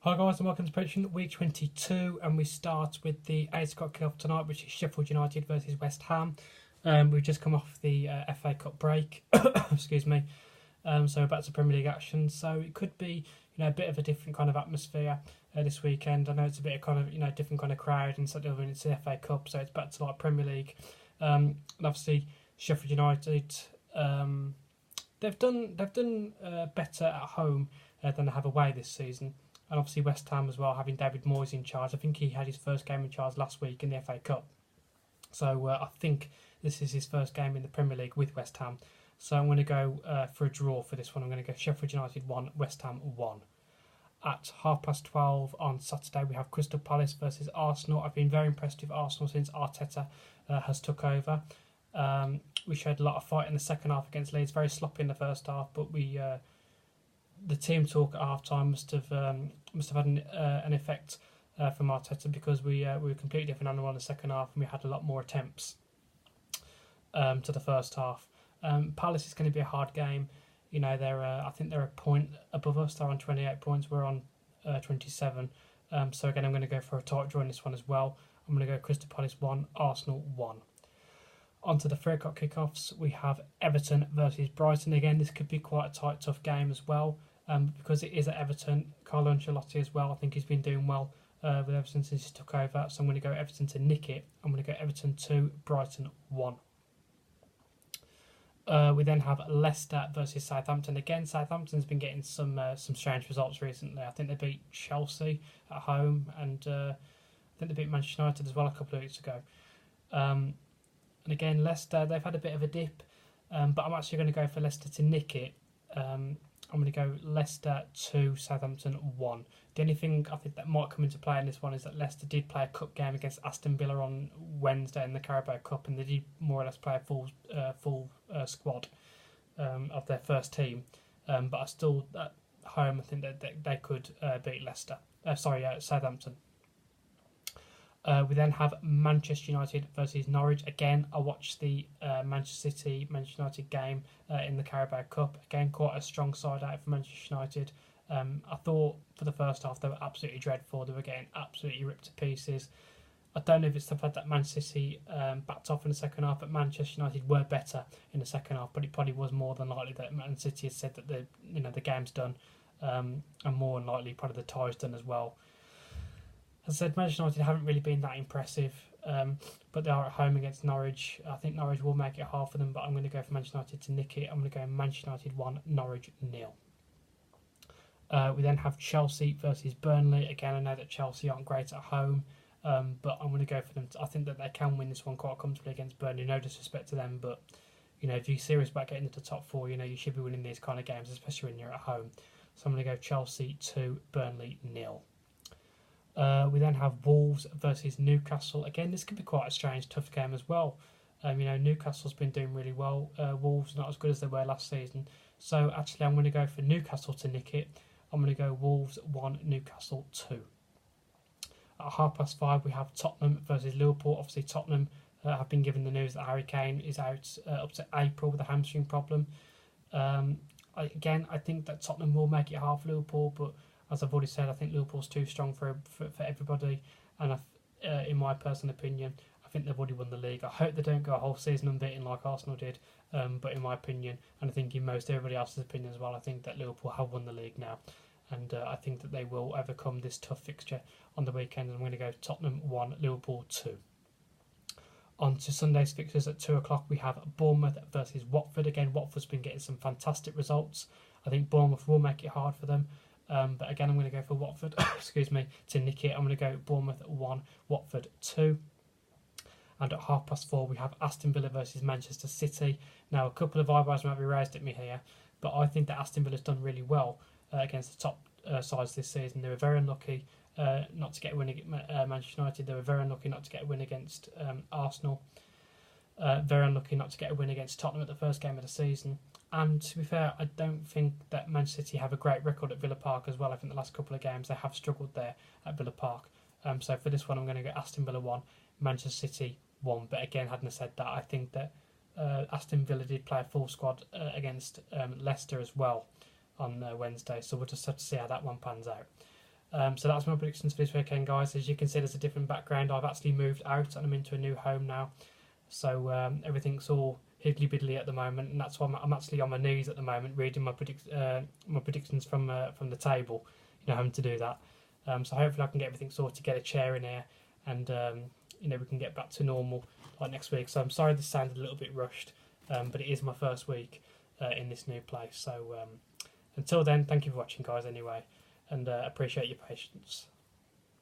Hi guys and welcome to Prediction Week 22, and we start with the 8 o'clock kick-off tonight, which is Sheffield United versus West Ham. We've just come off the FA Cup break, excuse me, so back to Premier League action. So it could be a bit of a different kind of atmosphere this weekend. I know it's a bit of kind of different kind of crowd instead of when it's the FA Cup, so it's back to like Premier League. And obviously Sheffield United, they've done better at home than they have away this season. And obviously West Ham as well, having David Moyes in charge. I think he had his first game in charge last week in the FA Cup. So I think this is his first game in the Premier League with West Ham. So I'm going to go for a draw for this one. I'm going to go Sheffield United 1, West Ham 1. At 12:30 on Saturday, we have Crystal Palace versus Arsenal. I've been very impressed with Arsenal since Arteta has took over. We showed a lot of fight in the second half against Leeds. Very sloppy in the first half, but the team talk at half time must have had an effect from Arteta, because we were a completely different animal in the second half and we had a lot more attempts to the first half. Palace is going to be a hard game. I think they're a point above us. They're on 28 points. We're on 27. So again, I'm going to go for a tight draw in this one as well. I'm going to go Crystal Palace 1, Arsenal 1. On to the 3 o'clock kickoffs, we have Everton versus Brighton. Again, this could be quite a tight, tough game as well, because it is at Everton. Carlo Ancelotti as well, I think he's been doing well with Everton since he took over. So I'm going to go Everton to nick it. I'm going to go Everton 2, Brighton 1. We then have Leicester versus Southampton. Again, Southampton's been getting some strange results recently. I think they beat Chelsea at home, and I think they beat Manchester United as well a couple of weeks ago. And again, Leicester, they've had a bit of a dip, but I'm actually going to go for Leicester to nick it. I'm going to go Leicester 2, Southampton 1. The only thing I think that might come into play in this one is that Leicester did play a cup game against Aston Villa on Wednesday in the Carabao Cup, and they did more or less play a full squad of their first team. But I still, at home, I think that they could beat Southampton. We then have Manchester United versus Norwich. Again, I watched the Manchester United game in the Carabao Cup. Again, quite a strong side out for Manchester United. I thought for the first half they were absolutely dreadful. They were getting absolutely ripped to pieces. I don't know if it's the fact that Man City backed off in the second half, but Manchester United were better in the second half. But it probably was more than likely that Man City had said that the game's done, and more than likely probably the tie's done as well. As I said, Manchester United haven't really been that impressive, but they are at home against Norwich. I think Norwich will make it hard for them, but I'm going to go for Manchester United to nick it. I'm going to go Manchester United 1, Norwich 0. We then have Chelsea versus Burnley. Again, I know that Chelsea aren't great at home, but I'm going to go for them. I think that they can win this one quite comfortably against Burnley. No disrespect to them, but if you're serious about getting into the top 4, you should be winning these kind of games, especially when you're at home. So I'm going to go Chelsea 2, Burnley 0. We then have Wolves versus Newcastle. Again, this could be quite a strange, tough game as well. Newcastle's been doing really well. Wolves not as good as they were last season. So actually, I'm going to go for Newcastle to nick it. I'm going to go Wolves 1, Newcastle 2. At 5:30, we have Tottenham versus Liverpool. Obviously, Tottenham have been given the news that Harry Kane is out up to April with a hamstring problem. I think that Tottenham will make it hard for Liverpool, but as I've already said, I think Liverpool's too strong for everybody, and in my personal opinion, I think they've already won the league. I hope they don't go a whole season unbeaten like Arsenal did, but in my opinion, and I think in most everybody else's opinion as well, I think that Liverpool have won the league now, and I think that they will overcome this tough fixture on the weekend. I'm going to go Tottenham 1, Liverpool 2. On to Sunday's fixtures at 2 o'clock, we have Bournemouth versus Watford. Again, Watford's been getting some fantastic results. I think Bournemouth will make it hard for them. But again, I'm going to go for Watford, to nick it. I'm going to go Bournemouth 1, Watford 2. And at 4:30, we have Aston Villa versus Manchester City. Now, a couple of eyebrows might be raised at me here, but I think that Aston Villa's done really well against the top sides this season. They were very unlucky not to get a win against Manchester United. They were very unlucky not to get a win against Arsenal. Very unlucky not to get a win against Tottenham at the first game of the season. And to be fair, I don't think that Manchester City have a great record at Villa Park as well. I think the last couple of games they have struggled there at Villa Park. So for this one, I'm going to go Aston Villa 1, Manchester City 1. But again, hadn't I said that, I think that Aston Villa did play a full squad against Leicester as well on Wednesday. So we'll just have to see how that one pans out. So that's my predictions for this weekend, guys. As you can see, there's a different background. I've actually moved out and I'm into a new home now. So everything's all higgly-biddly at the moment, and that's why I'm actually on my knees at the moment reading my predictions from the table. Having to do that. So hopefully I can get everything sorted, get a chair in here, and we can get back to normal like next week. So I'm sorry this sounded a little bit rushed, but it is my first week in this new place. So until then, thank you for watching, guys, anyway, and appreciate your patience.